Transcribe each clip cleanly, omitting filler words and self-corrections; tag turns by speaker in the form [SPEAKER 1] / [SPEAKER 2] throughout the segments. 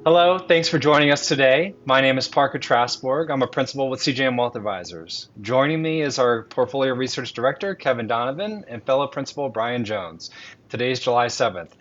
[SPEAKER 1] Hello, thanks for joining us today. My name is Parker Trasborg. I'm a principal with CJM Wealth Advisors. Joining me is our Portfolio Research Director, Kevin Donovan, and fellow principal, Brian Jones. Today is July 7th.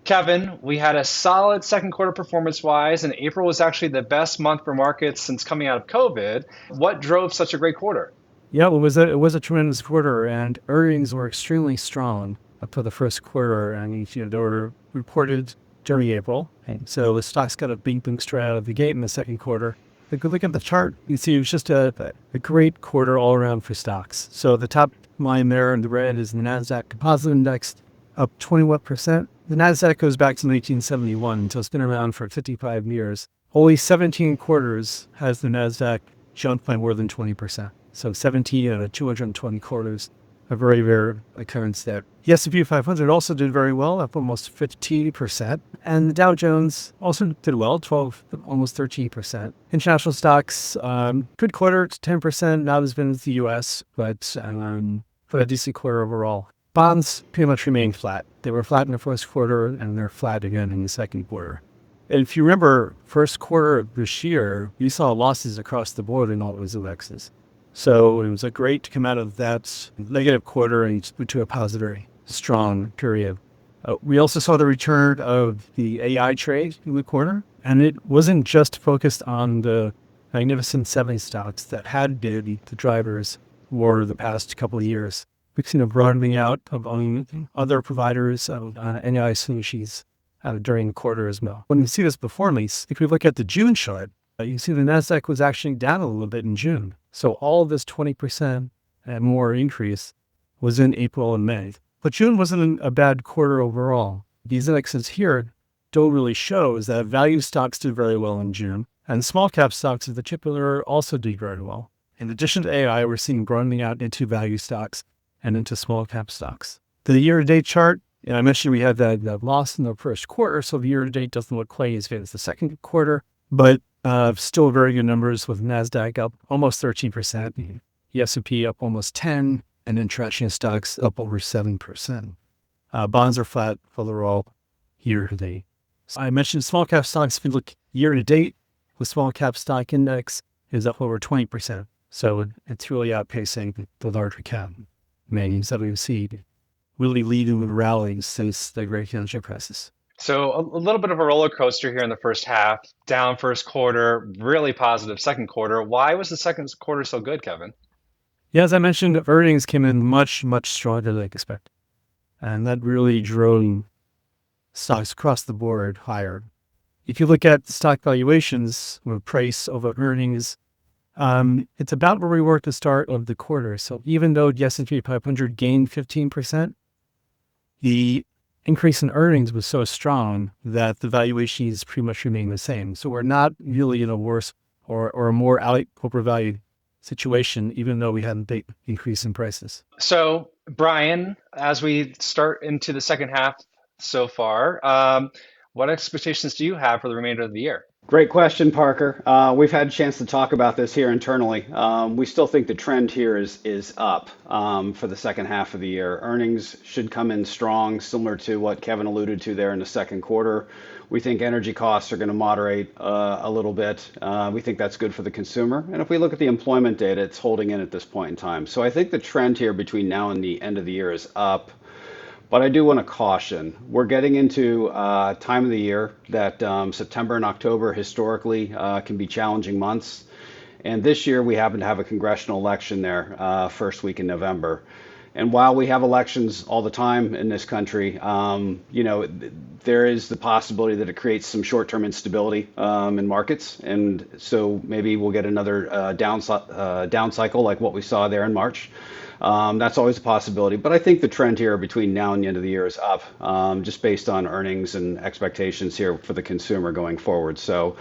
[SPEAKER 1] Kevin, we had a solid second quarter performance wise, and April was actually the best month for markets since coming out of COVID. What drove such a great quarter?
[SPEAKER 2] Yeah, it was a tremendous quarter, and earnings were extremely strong up to the first quarter, and they were reported during April. And so the stocks got a big boost right out of the gate in the second quarter. If you look at the chart, you see it was just a great quarter all around for stocks. So the top line there in the red is the Nasdaq Composite Index, up 21%. The Nasdaq goes back to 1971, so it's been around for 55 years. Only 17 quarters has the Nasdaq jumped by more than 20%. So 17 out of 220 quarters, a very rare occurrence there. The S&P 500 also did very well, up almost 15%. And the Dow Jones also did well, almost 13%. International stocks, good quarter, 10%, not as bad as the US, but a decent quarter overall. Bonds pretty much remained flat. They were flat in the first quarter, and they're flat again in the second quarter. And if you remember, first quarter of this year, we saw losses across the board in all those indexes. So it was a great to come out of that negative quarter and to a positive, strong period. We also saw the return of the AI trade in the quarter, and it wasn't just focused on the Magnificent Seven stocks that had been the drivers for the past couple of years. We've seen a broadening out of other providers of AI solutions during the quarter as well. When you see this performance, if we look at the June chart, you see the Nasdaq was actually down a little bit in June. So all of this 20% and more increase was in April and May. But June wasn't a bad quarter overall. These indexes here don't really show is that value stocks did very well in June, and small cap stocks in particular also did very well. In addition to AI, we're seeing broadening out into value stocks and into small cap stocks. The year-to-date chart, I mentioned we had that loss in the first quarter, so the year-to-date doesn't look quite as good as the second quarter, but still very good numbers with NASDAQ up almost 13%, the S&P up almost 10%, and then trashing stocks up over 7%. Bonds are flat overall year-to-date. So I mentioned small cap stocks. If you look year-to-date, the small cap stock index is up over 20%. So it's really outpacing the larger cap names that we've seen really leading with rallies since the great financial crisis.
[SPEAKER 1] So a little bit of a roller coaster here in the first half, down first quarter, really positive second quarter. Why was the second quarter so good, Kevin?
[SPEAKER 2] Yeah, as I mentioned, earnings came in much, much stronger than expected. And that really drove stocks across the board higher. If you look at stock valuations with price over earnings, it's about where we were at the start of the quarter. So even though the S&P 500 gained 15%, the increase in earnings was so strong that the valuations pretty much remain the same. So we're not really in a worse or a more overvalued situation, even though we had a big increase in prices.
[SPEAKER 1] So, Brian, as we start into the second half so far, what expectations do you have for the remainder of the year?
[SPEAKER 3] Great question, Parker. We've had a chance to talk about this here internally. We still think the trend here is up for the second half of the year. Earnings should come in strong, similar to what Kevin alluded to there in the second quarter. We think energy costs are going to moderate a little bit. We think that's good for the consumer. And if we look at the employment data, it's holding in at this point in time. So I think the trend here between now and the end of the year is up. But I do want to caution. We're getting into time of the year that September and October historically can be challenging months. And this year we happen to have a congressional election there first week in November. And while we have elections all the time in this country, there is the possibility that it creates some short-term instability in markets. And so maybe we'll get another down cycle like what we saw there in March. That's always a possibility. But I think the trend here between now and the end of the year is up, just based on earnings and expectations here for the consumer going forward. So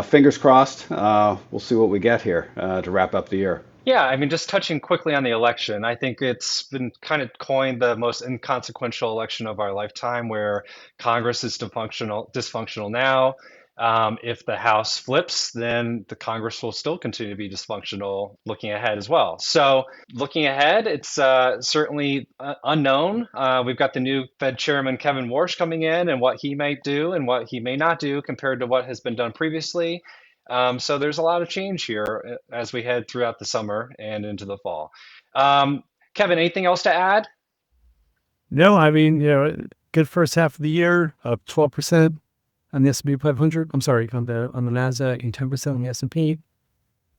[SPEAKER 3] fingers crossed, we'll see what we get here to wrap up the year.
[SPEAKER 1] Yeah, I mean, just touching quickly on the election, I think it's been kind of coined the most inconsequential election of our lifetime, where Congress is dysfunctional now. If the House flips, then the Congress will still continue to be dysfunctional looking ahead as well. So, looking ahead, it's certainly unknown. We've got the new Fed Chairman Kevin Warsh coming in and what he might do and what he may not do compared to what has been done previously. So, there's a lot of change here as we head throughout the summer and into the fall. Kevin, anything else to add?
[SPEAKER 2] No, I mean, good first half of the year, up 12% on the S&P 500. I'm sorry, on the Nasdaq, and 10% on the S&P.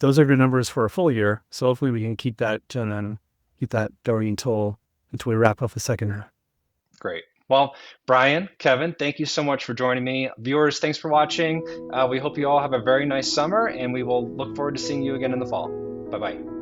[SPEAKER 2] Those are good numbers for a full year. So hopefully we can keep that and then keep that going until we wrap up the second half.
[SPEAKER 1] Great. Well, Brian, Kevin, thank you so much for joining me. Viewers, thanks for watching. We hope you all have a very nice summer, and we will look forward to seeing you again in the fall. Bye-bye.